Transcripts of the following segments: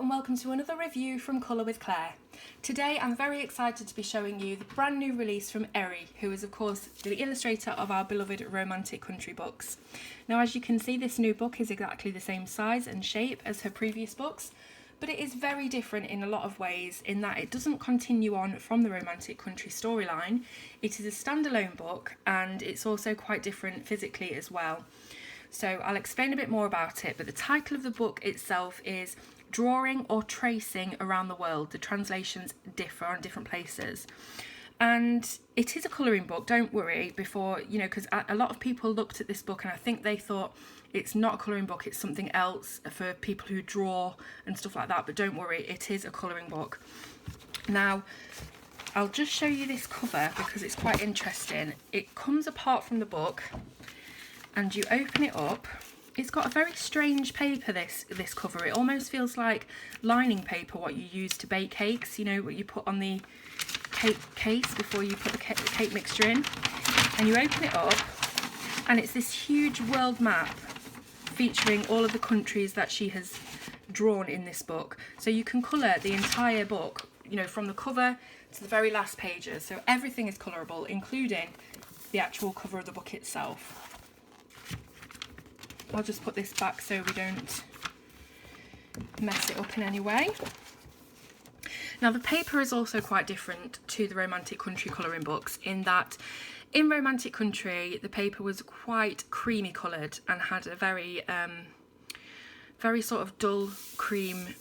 and welcome to another review from Colour with Claire. Today I'm very excited to be showing you the brand new release from Eri, who is of course the illustrator of our beloved romantic country books. Now, as you can see, this new book is exactly the same size and shape as her previous books, but it is very different in a lot of ways in that it doesn't continue on from the romantic country storyline. It is a standalone book and it's also quite different physically as well. So I'll explain a bit more about it, but the title of the book itself is Drawing or Tracing Around the World. The translations differ on different places. And it is a colouring book, don't worry, because a lot of people looked at this book and I think they thought it's not a colouring book, it's something else for people who draw and stuff like that, but don't worry, it is a colouring book. Now, I'll just show you this cover because it's quite interesting. It comes apart from the book and you open it up. It's got a very strange paper, this cover. It almost feels like lining paper, what you use to bake cakes, you know, what you put on the cake case before you put the cake mixture in. And you open it up and it's this huge world map featuring all of the countries that she has drawn in this book. So you can colour the entire book, you know, from the cover to the very last pages. So everything is colourable, including the actual cover of the book itself. I'll just put this back so we don't mess it up in any way. Now, the paper is also quite different to the romantic country colouring books in that in romantic country the paper was quite creamy coloured and had a very sort of dull cream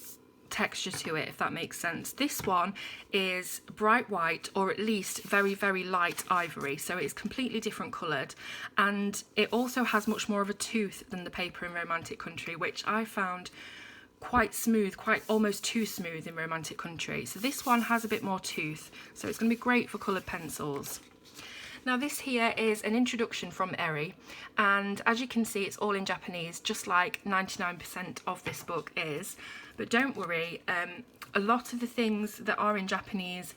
texture to it, if that makes sense. This one is bright white, or at least very, very light ivory, so it's completely different coloured, and it also has much more of a tooth than the paper in romantic country, which I found quite smooth, quite almost too smooth in romantic country. So this one has a bit more tooth, so it's going to be great for coloured pencils. Now, this here is an introduction from Eri, and as you can see, it's all in Japanese, just like 99% of this book is. But don't worry, a lot of the things that are in Japanese,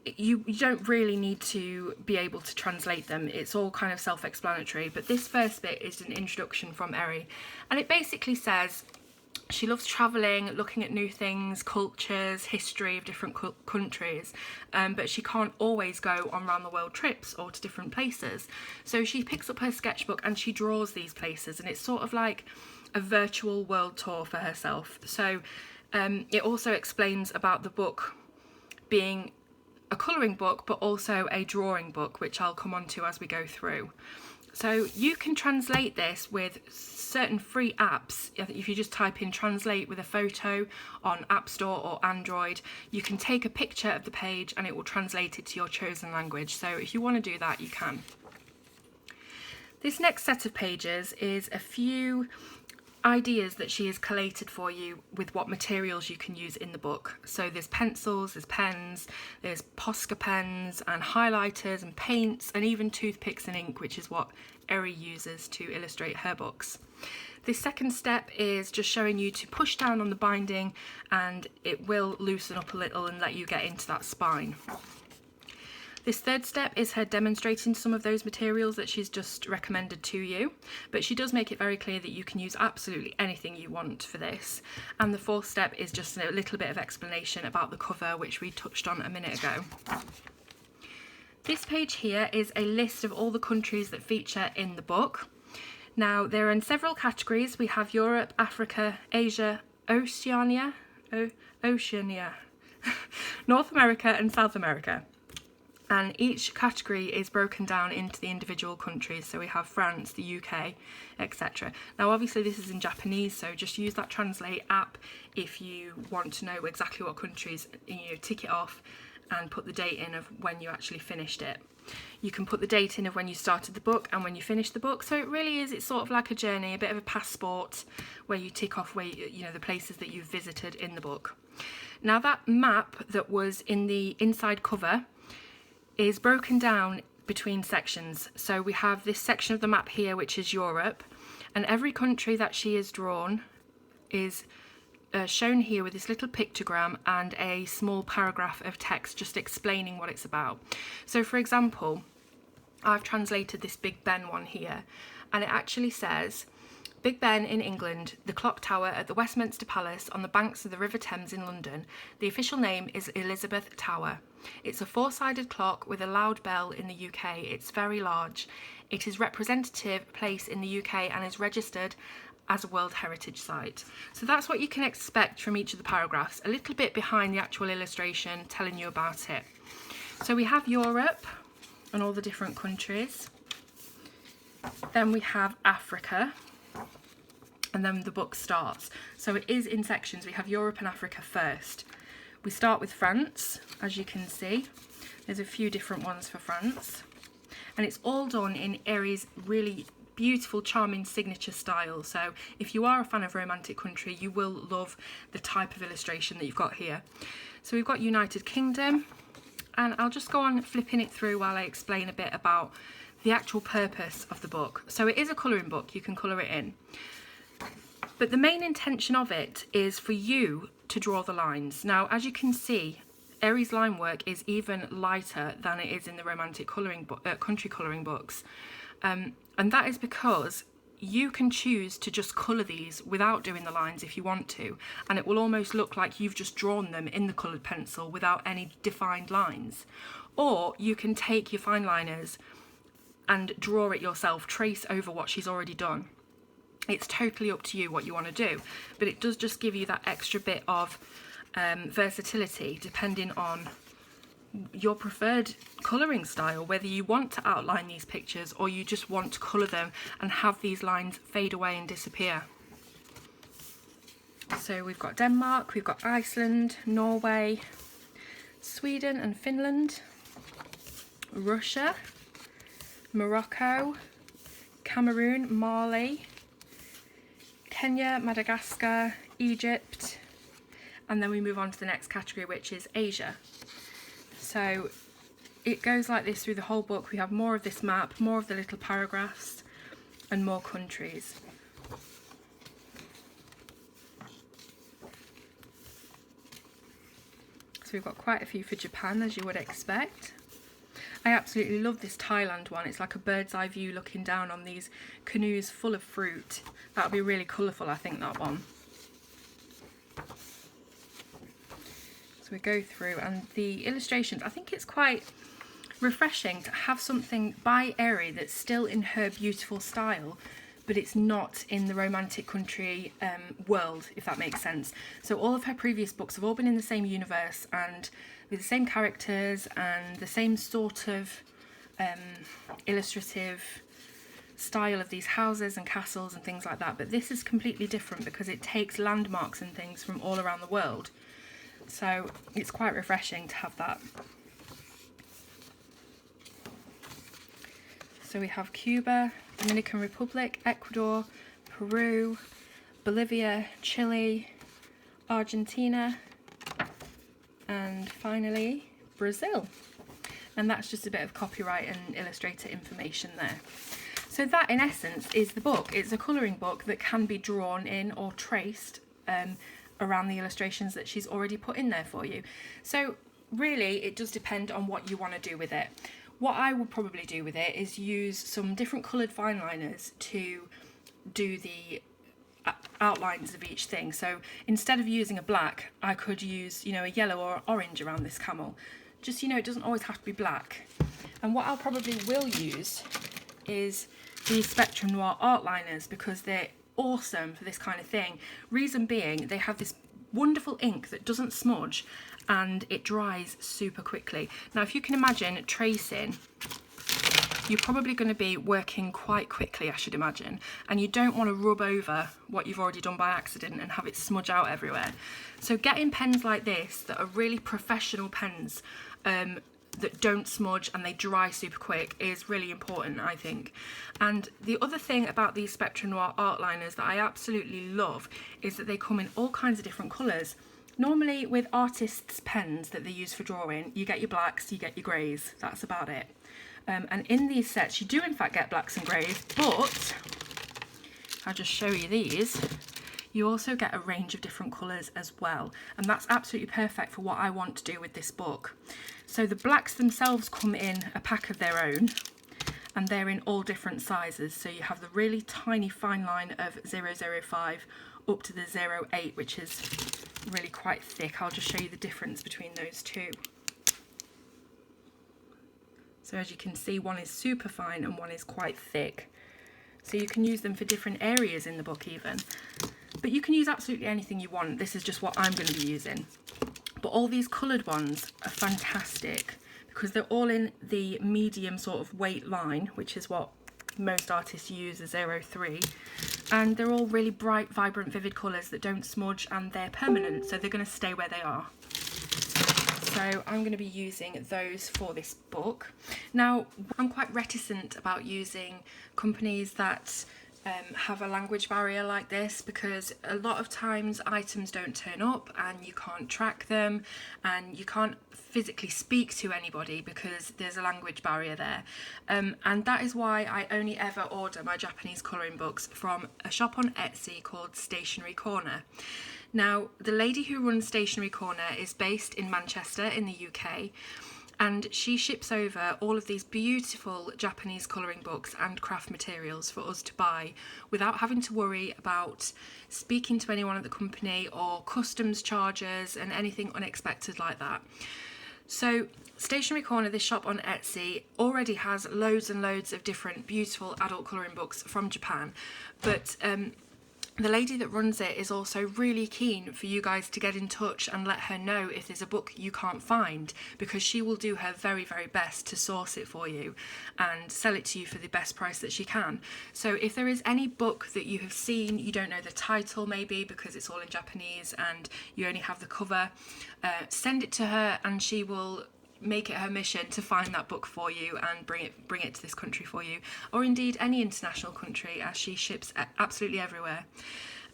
you don't really need to be able to translate them. It's all kind of self-explanatory. But this first bit is an introduction from Eri, and it basically says she loves travelling, looking at new things, cultures, history of different countries, but she can't always go on round the world trips or to different places. So she picks up her sketchbook and she draws these places, and it's sort of like a virtual world tour for herself. So it also explains about the book being a colouring book but also a drawing book, which I'll come on to as we go through. So you can translate this with certain free apps. If you just type in translate with a photo on App Store or Android, you can take a picture of the page and it will translate it to your chosen language. So if you want to do that, you can. This next set of pages is a few ideas that she has collated for you with what materials you can use in the book. So there's pencils, there's pens, there's Posca pens and highlighters and paints and even toothpicks and ink, which is what Eri uses to illustrate her books. This second step is just showing you to push down on the binding and it will loosen up a little and let you get into that spine. This third step is her demonstrating some of those materials that she's just recommended to you, but she does make it very clear that you can use absolutely anything you want for this. And the fourth step is just a little bit of explanation about the cover, which we touched on a minute ago. This page here is a list of all the countries that feature in the book. Now, they're in several categories. We have Europe, Africa, Asia, Oceania, North America and South America. And each category is broken down into the individual countries. So we have France, the UK, etc. Now, obviously this is in Japanese, so just use that Translate app if you want to know exactly what countries, tick it off and put the date in of when you actually finished it. You can put the date in of when you started the book and when you finished the book. So it really is, it's sort of like a journey, a bit of a passport where you tick off where the places that you've visited in the book. Now, that map that was in the inside cover is broken down between sections. So we have this section of the map here, which is Europe, and every country that she has drawn is shown here with this little pictogram and a small paragraph of text just explaining what it's about. So for example, I've translated this Big Ben one here, and it actually says Big Ben in England, the clock tower at the Westminster Palace on the banks of the River Thames in London. The official name is Elizabeth Tower. It's a four-sided clock with a loud bell in the UK. It's very large. It is a representative place in the UK and is registered as a World Heritage Site. So that's what you can expect from each of the paragraphs, a little bit behind the actual illustration telling you about it. So we have Europe and all the different countries. Then we have Africa. And then the book starts. So it is in sections. We have Europe and Africa first. We start with France, as you can see. There's a few different ones for France. And it's all done in Aries' really beautiful, charming signature style. So if you are a fan of Romantic Country, you will love the type of illustration that you've got here. So we've got United Kingdom. And I'll just go on flipping it through while I explain a bit about the actual purpose of the book. So it is a colouring book. You can colour it in. But the main intention of it is for you to draw the lines. Now, as you can see, Aries line work is even lighter than it is in the Romantic Country colouring books. And that is because you can choose to just colour these without doing the lines if you want to. And it will almost look like you've just drawn them in the coloured pencil without any defined lines. Or you can take your fine liners and draw it yourself, trace over what she's already done. It's totally up to you what you want to do, but it does just give you that extra bit of versatility depending on your preferred colouring style, whether you want to outline these pictures or you just want to colour them and have these lines fade away and disappear. So we've got Denmark, we've got Iceland, Norway, Sweden and Finland, Russia, Morocco, Cameroon, Mali, Kenya, Madagascar, Egypt, and then we move on to the next category, which is Asia. So it goes like this through the whole book. We have more of this map, more of the little paragraphs, and more countries. So we've got quite a few for Japan, as you would expect. I absolutely love this Thailand one. It's like a bird's eye view looking down on these canoes full of fruit. That'll be really colourful, I think, that one. So we go through, and the illustrations, I think it's quite refreshing to have something by Aerie that's still in her beautiful style, but it's not in the Romantic Country world, if that makes sense. So all of her previous books have all been in the same universe and with the same characters and the same sort of illustrative style of these houses and castles and things like that. But this is completely different because it takes landmarks and things from all around the world. So it's quite refreshing to have that. So we have Cuba, Dominican Republic, Ecuador, Peru, Bolivia, Chile, Argentina, and finally Brazil. And that's just a bit of copyright and illustrator information there. So that in essence is the book. It's a colouring book that can be drawn in or traced around the illustrations that she's already put in there for you. So really it does depend on what you want to do with it. What I would probably do with it is use some different coloured fine liners to do the outlines of each thing. So instead of using a black, I could use, you know, a yellow or orange around this camel. Just, you know, it doesn't always have to be black. And what I'll probably will use is these Spectrum Noir art liners because they're awesome for this kind of thing. Reason being, they have this wonderful ink that doesn't smudge and it dries super quickly. Now, if you can imagine tracing, you're probably going to be working quite quickly, I should imagine, and you don't want to rub over what you've already done by accident and have it smudge out everywhere. So getting pens like this that are really professional pens that don't smudge and they dry super quick is really important, I think. And the other thing about these Spectrum Noir art liners that I absolutely love is that they come in all kinds of different colours. Normally with artists' pens that they use for drawing, you get your blacks, you get your greys, that's about it. And in these sets you do in fact get blacks and greys, but I'll just show you these. You also get a range of different colours as well, and that's absolutely perfect for what I want to do with this book. So the blacks themselves come in a pack of their own, and they're in all different sizes. So you have the really tiny fine line of 005 up to the 08, which is really quite thick. I'll just show you the difference between those two. So as you can see, one is super fine and one is quite thick. So you can use them for different areas in the book even. But you can use absolutely anything you want. This is just what I'm going to be using. But all these coloured ones are fantastic because they're all in the medium sort of weight line, which is what most artists use as 03. And they're all really bright, vibrant, vivid colours that don't smudge, and they're permanent, so they're going to stay where they are. So I'm going to be using those for this book. Now, I'm quite reticent about using companies that have a language barrier like this, because a lot of times items don't turn up and you can't track them and you can't physically speak to anybody because there's a language barrier there. And that is why I only ever order my Japanese colouring books from a shop on Etsy called Stationery Corner. Now, the lady who runs Stationery Corner is based in Manchester in the UK, and she ships over all of these beautiful Japanese colouring books and craft materials for us to buy without having to worry about speaking to anyone at the company or customs charges and anything unexpected like that. So Stationery Corner, this shop on Etsy, already has loads and loads of different beautiful adult colouring books from Japan, but the lady that runs it is also really keen for you guys to get in touch and let her know if there's a book you can't find, because she will do her very, very best to source it for you and sell it to you for the best price that she can. So if there is any book that you have seen, you don't know the title maybe because it's all in Japanese and you only have the cover, send it to her and she will make it her mission to find that book for you and bring it to this country for you, or indeed any international country, as she ships absolutely everywhere.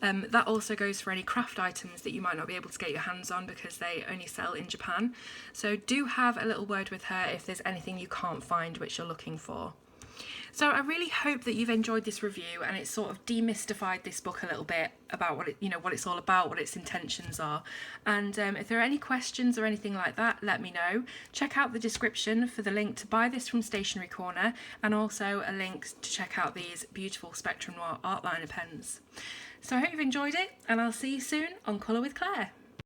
That also goes for any craft items that you might not be able to get your hands on because they only sell in Japan. So do have a little word with her if there's anything you can't find which you're looking for. So I really hope that you've enjoyed this review and it sort of demystified this book a little bit about what it's all about, what its intentions are. And if there are any questions or anything like that, let me know. Check out the description for the link to buy this from Stationery Corner, and also a link to check out these beautiful Spectrum Noir art liner pens. So I hope you've enjoyed it, and I'll see you soon on Colour with Claire.